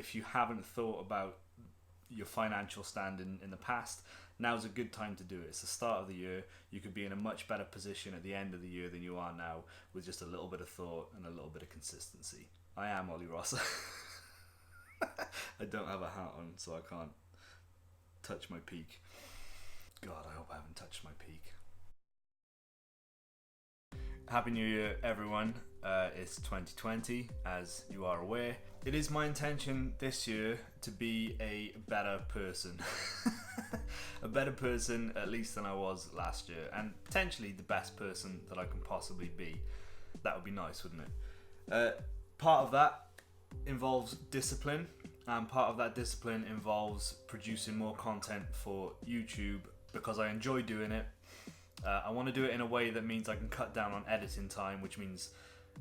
if you haven't thought about your financial standing in the past, now's a good time to do it. It's the start of the year. You could be in a much better position at the end of the year than you are now with just a little bit of thought and a little bit of consistency. I am Ollie Ross. I don't have a hat on, so I can't touch my peak. God, I hope I haven't touched my peak. Happy New Year, everyone. It's 2020, as you are aware. It is my intention this year to be a better person. A better person, at least, than I was last year, and potentially the best person that I can possibly be. That would be nice, wouldn't it? Part of that involves discipline, and part of that discipline involves producing more content for YouTube because I enjoy doing it. I want to do it in a way that means I can cut down on editing time, which means,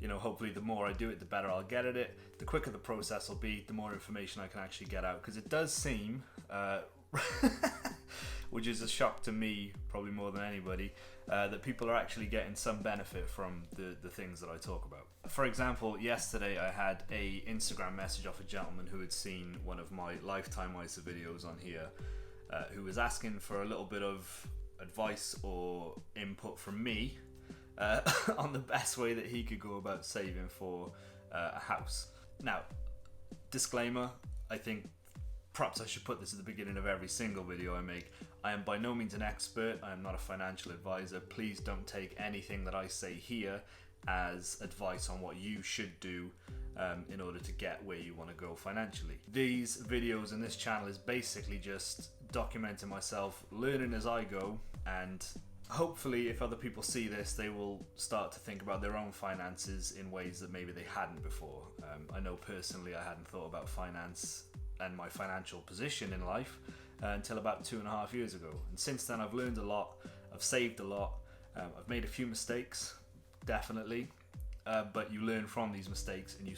hopefully the more I do it, the better I'll get at it. The quicker the process will be, the more information I can actually get out. Because it does seem, which is a shock to me, probably more than anybody, that people are actually getting some benefit from the things that I talk about. For example, yesterday I had a Instagram message off a gentleman who had seen one of my Lifetime ISA videos on here, who was asking for a little bit of advice or input from me on the best way that he could go about saving for a house. Now, disclaimer, I think perhaps I should put this at the beginning of every single video I make. I am by no means an expert. I am not a financial advisor. Please don't take anything that I say here as advice on what you should do in order to get where you want to go financially. These videos and this channel is basically just documenting myself, learning as I go, and hopefully if other people see this, they will start to think about their own finances in ways that maybe they hadn't before. I know personally I hadn't thought about finance and my financial position in life until about 2.5 years ago, and since then I've learned a lot, I've saved a lot, I've made a few mistakes, definitely, but you learn from these mistakes and you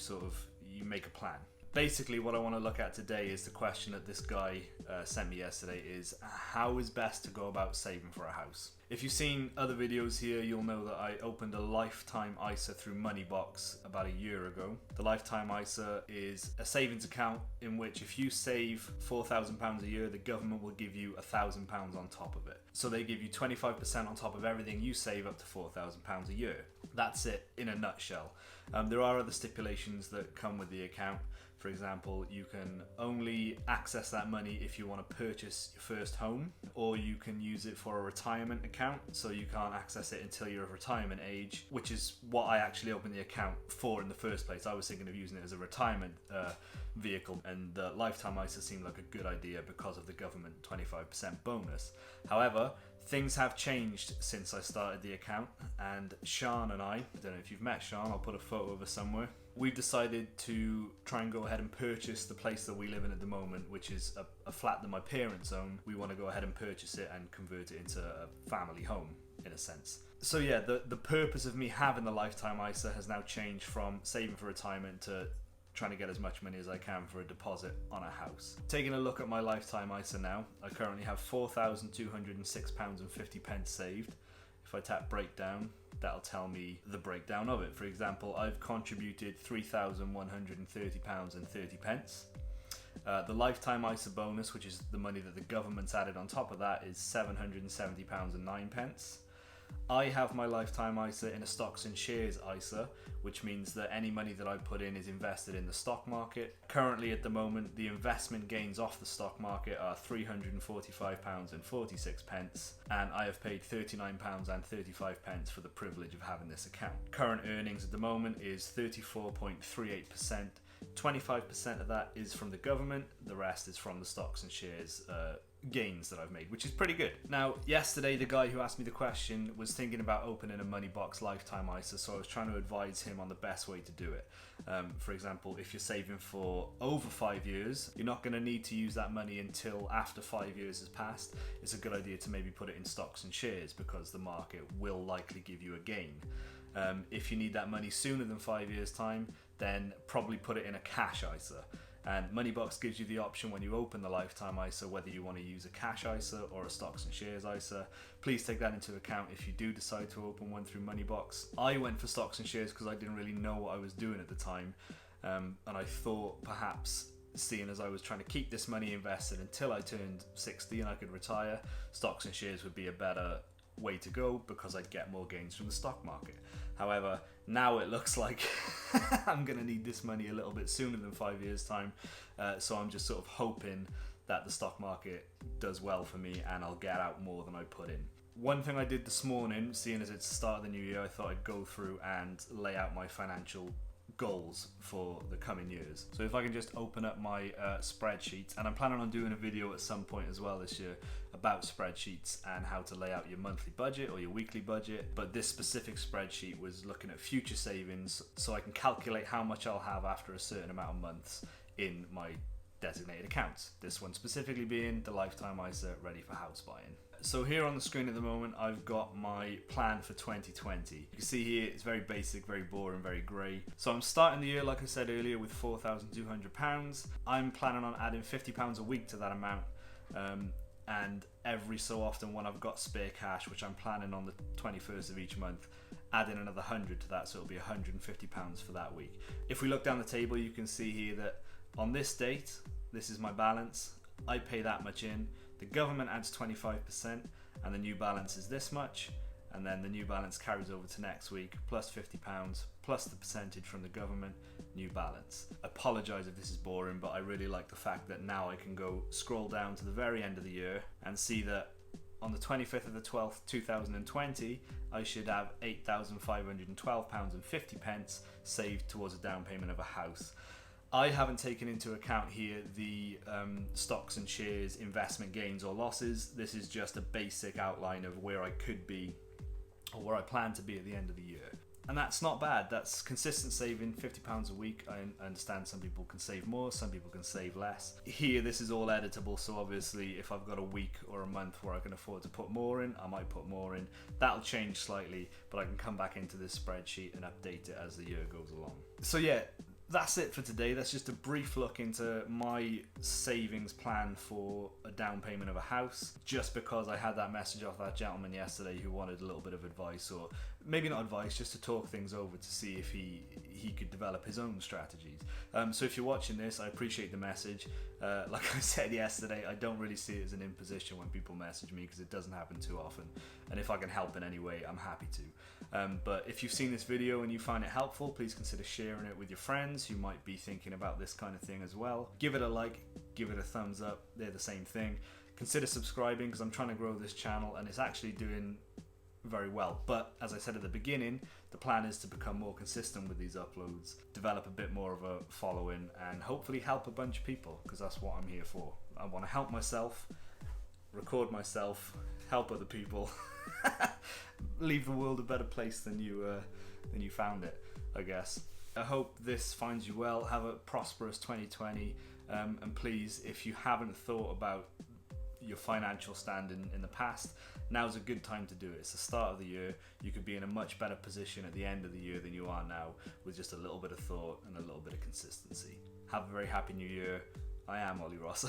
make a plan. Basically what I want to look at today is the question that this guy sent me yesterday is how is best to go about saving for a house. If you've seen other videos here, you'll know that I opened a Lifetime ISA through Moneybox about a year ago. The Lifetime ISA is a savings account in which if you save £4,000 a year, the government will give you £1,000 on top of it. So they give you 25% on top of everything you save up to £4,000 a year. That's it in a nutshell. There are other stipulations that come with the account. For example, you can only access that money if you want to purchase your first home, or you can use it for a retirement account, so you can't access it until you're of retirement age, which is what I actually opened the account for in the first place. I was thinking of using it as a retirement vehicle, and the Lifetime ISA seemed like a good idea because of the government 25% bonus. However, things have changed since I started the account, and Sean and I don't know if you've met Sean, I'll put a photo of her somewhere. We've decided to try and go ahead and purchase the place that we live in at the moment, which is a flat that my parents own. We want to go ahead and purchase it and convert it into a family home, in a sense. So yeah, the purpose of me having the Lifetime ISA has now changed from saving for retirement to trying to get as much money as I can for a deposit on a house. Taking a look at my Lifetime ISA now, I currently have £4,206.50 saved. If I tap breakdown, that'll tell me the breakdown of it. For example, I've contributed £3,130.30. The Lifetime ISA bonus, which is the money that the government's added on top of that, is £770.09. I have my Lifetime ISA in a stocks and shares ISA, which means that any money that I put in is invested in the stock market. Currently at the moment, the investment gains off the stock market are £345.46, and I have paid £39.35 for the privilege of having this account. Current earnings at the moment is 34.38%. 25% of that is from the government, the rest is from the stocks and shares gains that I've made, which is pretty good. Now, yesterday the guy who asked me the question was thinking about opening a Moneybox Lifetime ISA, so I was trying to advise him on the best way to do it. For example, if you're saving for over 5 years, you're not going to need to use that money until after 5 years has passed. It's a good idea to maybe put it in stocks and shares because the market will likely give you a gain. If you need that money sooner than 5 years time, then probably put it in a cash ISA. And Moneybox gives you the option when you open the Lifetime ISA whether you want to use a cash ISA or a stocks and shares ISA. Please take that into account if you do decide to open one through Moneybox. I went for stocks and shares because I didn't really know what I was doing at the time, and I thought perhaps seeing as I was trying to keep this money invested until I turned 60 and I could retire, stocks and shares would be a better way to go because I'd get more gains from the stock market. However, now it looks like I'm going to need this money a little bit sooner than 5 years time, so I'm just sort of hoping that the stock market does well for me and I'll get out more than I put in. One thing I did this morning, seeing as it's the start of the new year, I thought I'd go through and lay out my financial goals for the coming years. So if I can just open up my spreadsheet, and I'm planning on doing a video at some point as well this year about spreadsheets and how to lay out your monthly budget or your weekly budget, but this specific spreadsheet was looking at future savings so I can calculate how much I'll have after a certain amount of months in my designated accounts. This one specifically being the lifetime ISA ready for house buying. So here on the screen at the moment, I've got my plan for 2020. You can see here, it's very basic, very boring, very grey. So I'm starting the year, like I said earlier, with £4,200. I'm planning on adding £50 a week to that amount. And every so often when I've got spare cash, which I'm planning on the 21st of each month, adding another 100 to that, so it'll be £150 for that week. If we look down the table, you can see here that on this date, this is my balance. I pay that much in. The government adds 25% and the new balance is this much, and then the new balance carries over to next week plus £50 plus the percentage from the government, new balance. I apologise if this is boring, but I really like the fact that now I can go scroll down to the very end of the year and see that on the 25th of the 12th 2020 I should have £8,512.50 saved towards a down payment of a house. I haven't taken into account here the stocks and shares investment gains or losses. This is just a basic outline of where I could be or where I plan to be at the end of the year. And that's not bad. That's consistent saving, £50 a week. I understand some people can save more, some people can save less. Here, this is all editable, so obviously if I've got a week or a month where I can afford to put more in, I might put more in. That'll change slightly, but I can come back into this spreadsheet and update it as the year goes along. So yeah, that's it for today. That's just a brief look into my savings plan for a down payment of a house, just because I had that message off that gentleman yesterday who wanted a little bit of advice, or maybe not advice, just to talk things over to see if he could develop his own strategies. So if you're watching this, I appreciate the message. Like I said yesterday, I don't really see it as an imposition when people message me because it doesn't happen too often, and if I can help in any way, I'm happy to. But if you've seen this video and you find it helpful, please consider sharing it with your friends who might be thinking about this kind of thing as well. Give it a like, give it a thumbs up, they're the same thing. Consider subscribing because I'm trying to grow this channel and it's actually doing very well. But as I said at the beginning, the plan is to become more consistent with these uploads, develop a bit more of a following, and hopefully help a bunch of people, because that's what I'm here for. I want to help myself, record myself, help other people, leave the world a better place than you found it, I guess. I hope this finds you well. Have a prosperous 2020, and please, if you haven't thought about your financial standing in the past, now's a good time to do it. It's the start of the year. You could be in a much better position at the end of the year than you are now, with just a little bit of thought and a little bit of consistency. Have a very happy new year. I am Ollie Ross.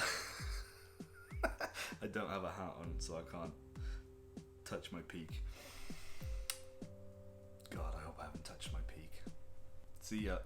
I don't have a hat on, so I can't touch my peak. God, I hope I haven't touched my peak. See ya.